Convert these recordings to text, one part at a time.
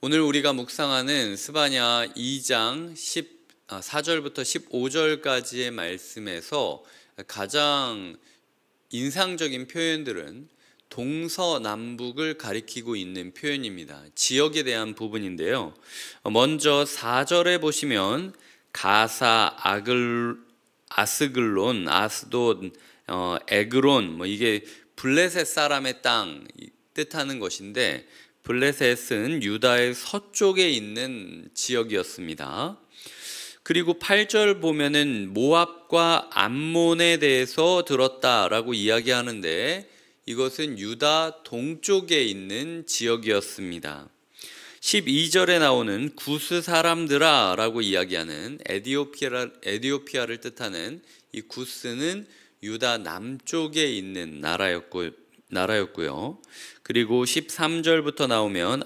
오늘 우리가 묵상하는 스바냐 2장 4절부터 15절까지의 말씀에서 가장 인상적인 표현들은 동서남북을 가리키고 있는 표현입니다. 지역에 대한 부분인데요. 먼저 4절에 보시면 가사, 아스글론, 아스돗, 에그론, 이게 블레셋 사람의 땅 뜻하는 것인데, 블레셋은 유다의 서쪽에 있는 지역이었습니다. 그리고 8절 보면은 모압과 암몬에 대해서 들었다라고 이야기하는데, 이것은 유다 동쪽에 있는 지역이었습니다. 12절에 나오는 구스 사람들아 라고 이야기하는 에디오피아를 뜻하는 이 구스는 유다 남쪽에 있는 나라였고요. 그리고 13절부터 나오면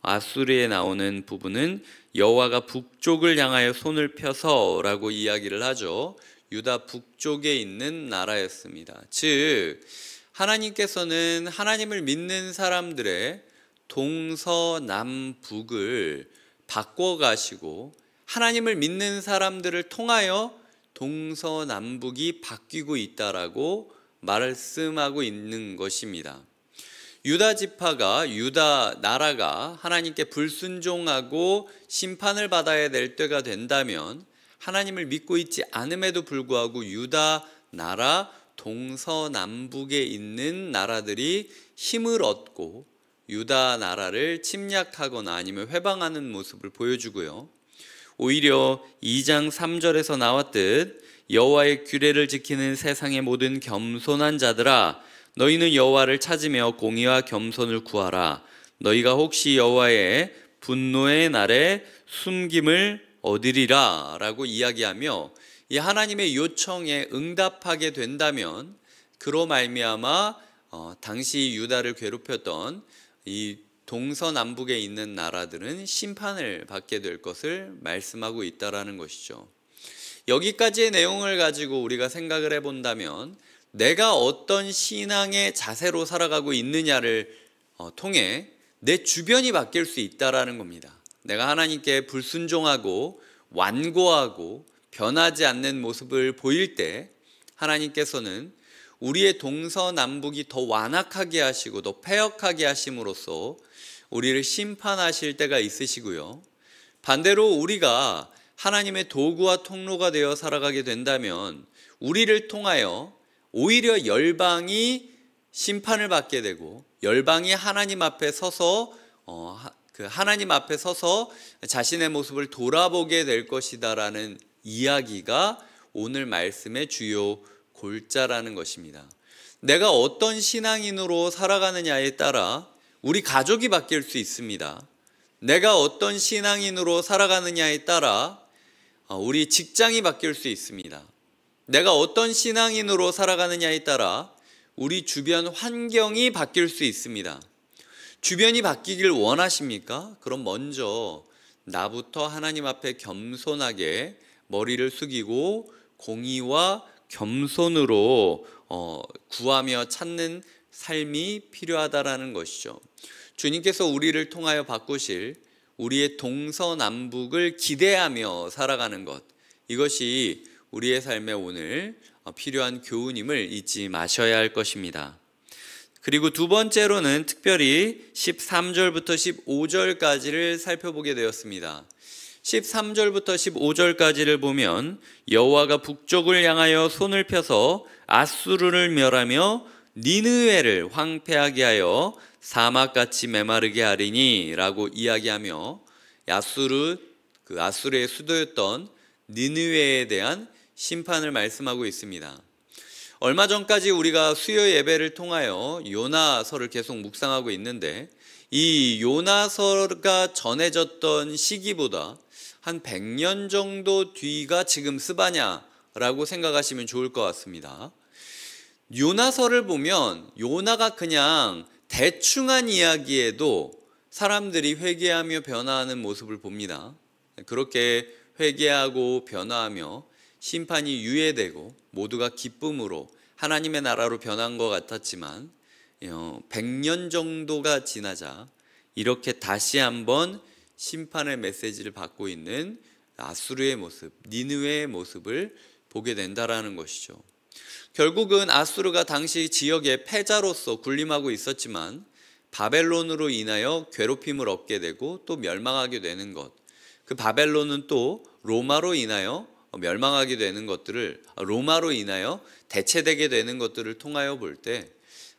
아수르에 나오는 부분은 여호와가 북쪽을 향하여 손을 펴서 라고 이야기를 하죠. 유다 북쪽에 있는 나라였습니다. 즉 하나님께서는 하나님을 믿는 사람들의 동서남북을 바꿔가시고 하나님을 믿는 사람들을 통하여 동서남북이 바뀌고 있다라고 말씀하고 있는 것입니다. 유다 지파가, 유다 나라가 하나님께 불순종하고 심판을 받아야 될 때가 된다면 하나님을 믿고 있지 않음에도 불구하고 유다 나라 동서남북에 있는 나라들이 힘을 얻고 유다 나라를 침략하거나 아니면 회방하는 모습을 보여주고요. 오히려 2장 3절에서 나왔듯 여호와의 규례를 지키는 세상의 모든 겸손한 자들아, 너희는 여호와를 찾으며 공의와 겸손을 구하라. 너희가 혹시 여호와의 분노의 날에 숨김을 얻으리라 라고 이야기하며, 이 하나님의 요청에 응답하게 된다면 그로 말미암아 당시 유다를 괴롭혔던 이 동서남북에 있는 나라들은 심판을 받게 될 것을 말씀하고 있다라는 것이죠. 여기까지의 내용을 가지고 우리가 생각을 해본다면 내가 어떤 신앙의 자세로 살아가고 있느냐를 통해 내 주변이 바뀔 수 있다라는 겁니다. 내가 하나님께 불순종하고 완고하고 변하지 않는 모습을 보일 때 하나님께서는 우리의 동서남북이 더 완악하게 하시고 더 패역하게 하심으로써 우리를 심판하실 때가 있으시고요. 반대로 우리가 하나님의 도구와 통로가 되어 살아가게 된다면 우리를 통하여 오히려 열방이 심판을 받게 되고 열방이 하나님 앞에 서서 하나님 앞에 서서 자신의 모습을 돌아보게 될 것이다라는 이야기가 오늘 말씀의 주요 골자라는 것입니다. 내가 어떤 신앙인으로 살아가느냐에 따라 우리 가족이 바뀔 수 있습니다. 내가 어떤 신앙인으로 살아가느냐에 따라 우리 직장이 바뀔 수 있습니다. 내가 어떤 신앙인으로 살아가느냐에 따라 우리 주변 환경이 바뀔 수 있습니다. 주변이 바뀌길 원하십니까? 그럼 먼저 나부터 하나님 앞에 겸손하게 머리를 숙이고 공의와 겸손으로 구하며 찾는 삶이 필요하다라는 것이죠. 주님께서 우리를 통하여 바꾸실 우리의 동서남북을 기대하며 살아가는 것, 이것이 우리의 삶에 오늘 필요한 교훈임을 잊지 마셔야 할 것입니다. 그리고 두 번째로는 특별히 13절부터 15절까지를 살펴보게 되었습니다. 13절부터 15절까지를 보면 여호와가 북쪽을 향하여 손을 펴서 아수르를 멸하며 니느웨를 황폐하게 하여 사막같이 메마르게 하리니 라고 이야기하며 아수르의 수도였던 니느웨에 대한 심판을 말씀하고 있습니다. 얼마 전까지 우리가 수요 예배를 통하여 요나서를 계속 묵상하고 있는데, 이 요나서가 전해졌던 시기보다 한 100년 정도 뒤가 지금 스바냐라고 생각하시면 좋을 것 같습니다. 요나서를 보면 요나가 그냥 대충한 이야기에도 사람들이 회개하며 변화하는 모습을 봅니다. 그렇게 회개하고 변화하며 심판이 유예되고 모두가 기쁨으로 하나님의 나라로 변한 것 같았지만 100년 정도가 지나자 이렇게 다시 한번 심판의 메시지를 받고 있는 아수르의 모습, 니느웨의 모습을 보게 된다라는 것이죠. 결국은 아수르가 당시 지역의 패자로서 군림하고 있었지만 바벨론으로 인하여 괴롭힘을 얻게 되고 또 멸망하게 되는 것, 그 바벨론은 또 로마로 인하여 멸망하게 되는 것들을, 로마로 인하여 대체되게 되는 것들을 통하여 볼 때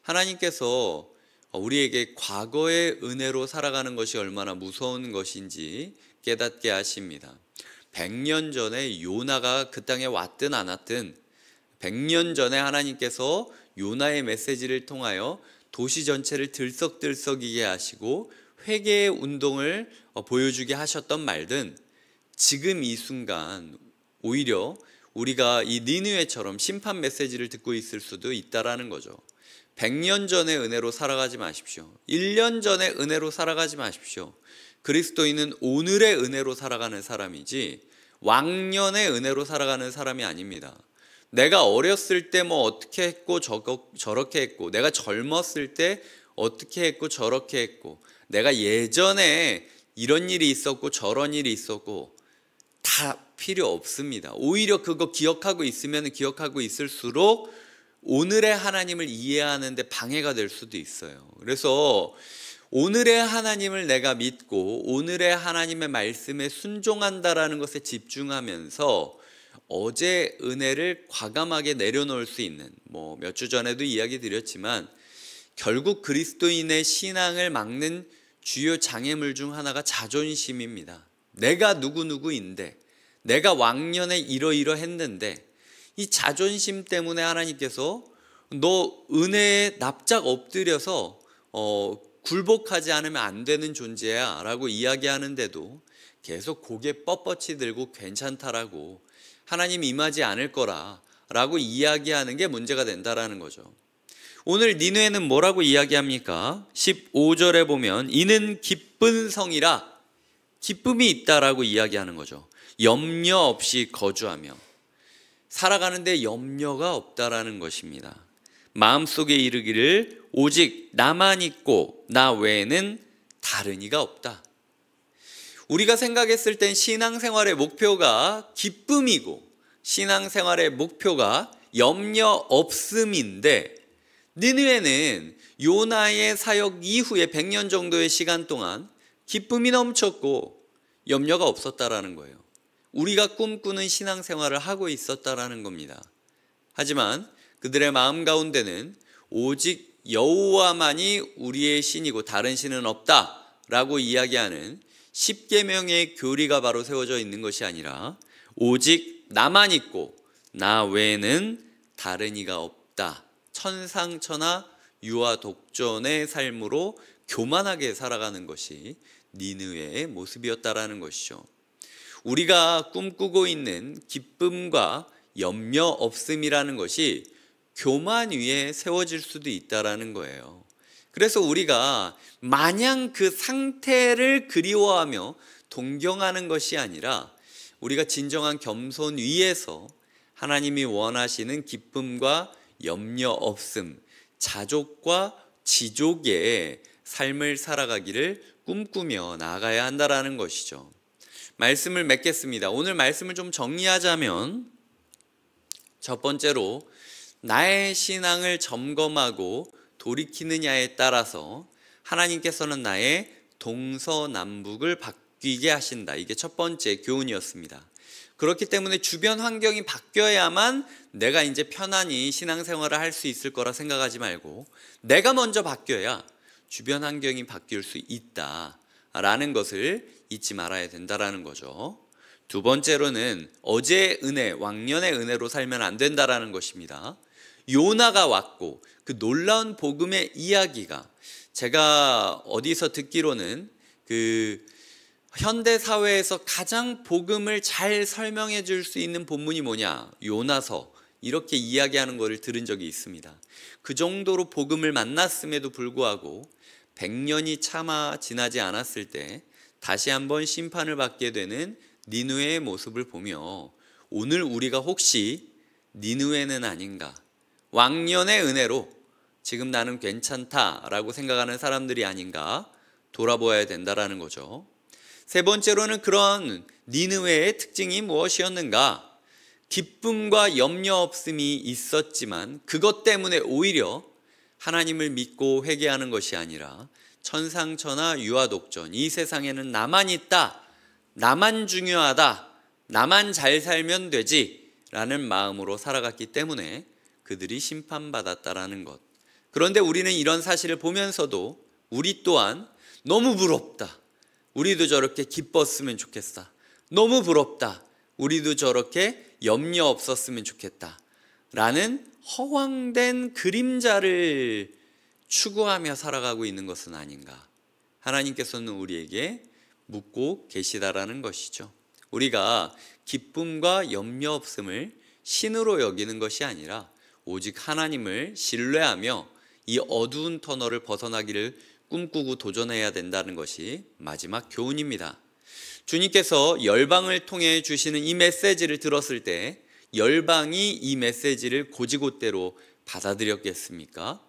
하나님께서 우리에게 과거의 은혜로 살아가는 것이 얼마나 무서운 것인지 깨닫게 하십니다. 100년 전에 요나가 그 땅에 왔든 안 왔든 100년 전에 하나님께서 요나의 메시지를 통하여 도시 전체를 들썩들썩이게 하시고 회개의 운동을 보여주게 하셨던 말든 지금 이 순간 오히려 우리가 이 니느웨처럼 심판 메시지를 듣고 있을 수도 있다라는 거죠. 100년 전의 은혜로 살아가지 마십시오. 1년 전의 은혜로 살아가지 마십시오. 그리스도인은 오늘의 은혜로 살아가는 사람이지 왕년의 은혜로 살아가는 사람이 아닙니다. 내가 어렸을 때 뭐 어떻게 했고 저렇게 했고, 내가 젊었을 때 어떻게 했고 저렇게 했고, 내가 예전에 이런 일이 있었고 저런 일이 있었고 다 필요 없습니다. 오히려 그거 기억하고 있으면 기억하고 있을수록 오늘의 하나님을 이해하는 데 방해가 될 수도 있어요. 그래서 오늘의 하나님을 내가 믿고 오늘의 하나님의 말씀에 순종한다라는 것에 집중하면서 어제 은혜를 과감하게 내려놓을 수 있는, 몇 주 전에도 이야기 드렸지만 결국 그리스도인의 신앙을 막는 주요 장애물 중 하나가 자존심입니다. 내가 누구인데, 내가 왕년에 이러이러했는데, 이 자존심 때문에 하나님께서 너 은혜에 납작 엎드려서 굴복하지 않으면 안 되는 존재야 라고 이야기하는데도 계속 고개 뻣뻣이 들고 괜찮다라고, 하나님 임하지 않을 거라 라고 이야기하는 게 문제가 된다라는 거죠. 오늘 니느웨는 뭐라고 이야기합니까? 15절에 보면 이는 기쁜 성이라, 기쁨이 있다라고 이야기하는 거죠. 염려 없이 거주하며 살아가는데 염려가 없다라는 것입니다. 마음속에 이르기를 오직 나만 있고 나 외에는 다른 이가 없다. 우리가 생각했을 땐 신앙생활의 목표가 기쁨이고 신앙생활의 목표가 염려 없음인데, 니느웨는 요나의 사역 이후에 100년 정도의 시간 동안 기쁨이 넘쳤고 염려가 없었다라는 거예요. 우리가 꿈꾸는 신앙생활을 하고 있었다라는 겁니다. 하지만 그들의 마음 가운데는 오직 여호와만이 우리의 신이고 다른 신은 없다라고 이야기하는 십계명의 교리가 바로 세워져 있는 것이 아니라 오직 나만 있고 나 외에는 다른 이가 없다, 천상천하 유아 독존의 삶으로 교만하게 살아가는 것이 니느웨의 모습이었다라는 것이죠. 우리가 꿈꾸고 있는 기쁨과 염려 없음이라는 것이 교만 위에 세워질 수도 있다라는 거예요. 그래서 우리가 마냥 그 상태를 그리워하며 동경하는 것이 아니라 우리가 진정한 겸손 위에서 하나님이 원하시는 기쁨과 염려 없음, 자족과 지족의 삶을 살아가기를 꿈꾸며 나아가야 한다라는 것이죠. 말씀을 맺겠습니다. 오늘 말씀을 좀 정리하자면, 첫 번째로 나의 신앙을 점검하고 돌이키느냐에 따라서 하나님께서는 나의 동서남북을 바뀌게 하신다. 이게 첫 번째 교훈이었습니다. 그렇기 때문에 주변 환경이 바뀌어야만 내가 이제 편안히 신앙생활을 할 수 있을 거라 생각하지 말고, 내가 먼저 바뀌어야 주변 환경이 바뀔 수 있다라는 것을 잊지 말아야 된다라는 거죠. 두 번째로는 어제의 은혜, 왕년의 은혜로 살면 안 된다라는 것입니다. 요나가 왔고 그 놀라운 복음의 이야기가, 제가 어디서 듣기로는 그 현대 사회에서 가장 복음을 잘 설명해 줄 수 있는 본문이 뭐냐, 요나서, 이렇게 이야기하는 것을 들은 적이 있습니다. 그 정도로 복음을 만났음에도 불구하고 100년이 차마 지나지 않았을 때 다시 한번 심판을 받게 되는 니느웨의 모습을 보며, 오늘 우리가 혹시 니느웨는 아닌가, 왕년의 은혜로 지금 나는 괜찮다라고 생각하는 사람들이 아닌가, 돌아보아야 된다라는 거죠. 세 번째로는 그런 니느웨의 특징이 무엇이었는가? 기쁨과 염려 없음이 있었지만 그것 때문에 오히려 하나님을 믿고 회개하는 것이 아니라 천상천하 유아독전, 이 세상에는 나만 있다, 나만 중요하다, 나만 잘 살면 되지 라는 마음으로 살아갔기 때문에 그들이 심판받았다라는 것. 그런데 우리는 이런 사실을 보면서도 우리 또한 너무 부럽다, 우리도 저렇게 기뻤으면 좋겠다, 너무 부럽다, 우리도 저렇게 염려 없었으면 좋겠다 라는 허황된 그림자를 추구하며 살아가고 있는 것은 아닌가. 하나님께서는 우리에게 묻고 계시다라는 것이죠. 우리가 기쁨과 염려 없음을 신으로 여기는 것이 아니라 오직 하나님을 신뢰하며 이 어두운 터널을 벗어나기를 꿈꾸고 도전해야 된다는 것이 마지막 교훈입니다. 주님께서 열방을 통해 주시는 이 메시지를 들었을 때 열방이 이 메시지를 곧이곧대로 받아들였겠습니까?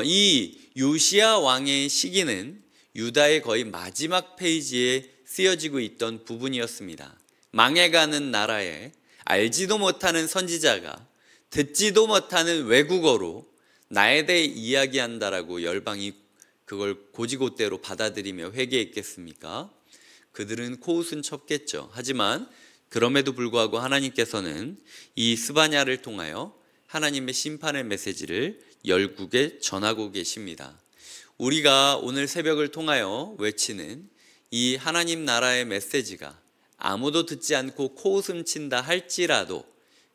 이 요시야 왕의 시기는 유다의 거의 마지막 페이지에 쓰여지고 있던 부분이었습니다. 망해가는 나라에 알지도 못하는 선지자가 듣지도 못하는 외국어로 나에 대해 이야기한다라고 열방이 그걸 곧이곧대로 받아들이며 회개했겠습니까? 그들은 코웃음 쳤겠죠. 하지만 그럼에도 불구하고 하나님께서는 이 스바냐를 통하여 하나님의 심판의 메시지를 열국에 전하고 계십니다. 우리가 오늘 새벽을 통하여 외치는 이 하나님 나라의 메시지가 아무도 듣지 않고 코웃음 친다 할지라도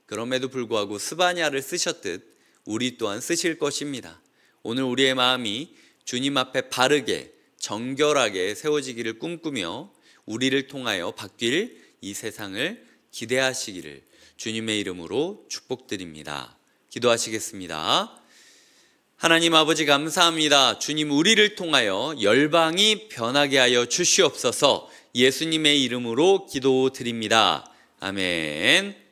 그럼에도 불구하고 스바냐를 쓰셨듯 우리 또한 쓰실 것입니다. 오늘 우리의 마음이 주님 앞에 바르게 정결하게 세워지기를 꿈꾸며 우리를 통하여 바뀔 이 세상을 기대하시기를 주님의 이름으로 축복드립니다. 기도하시겠습니다. 하나님 아버지 감사합니다. 주님, 우리를 통하여 열방이 변하게 하여 주시옵소서. 예수님의 이름으로 기도드립니다. 아멘.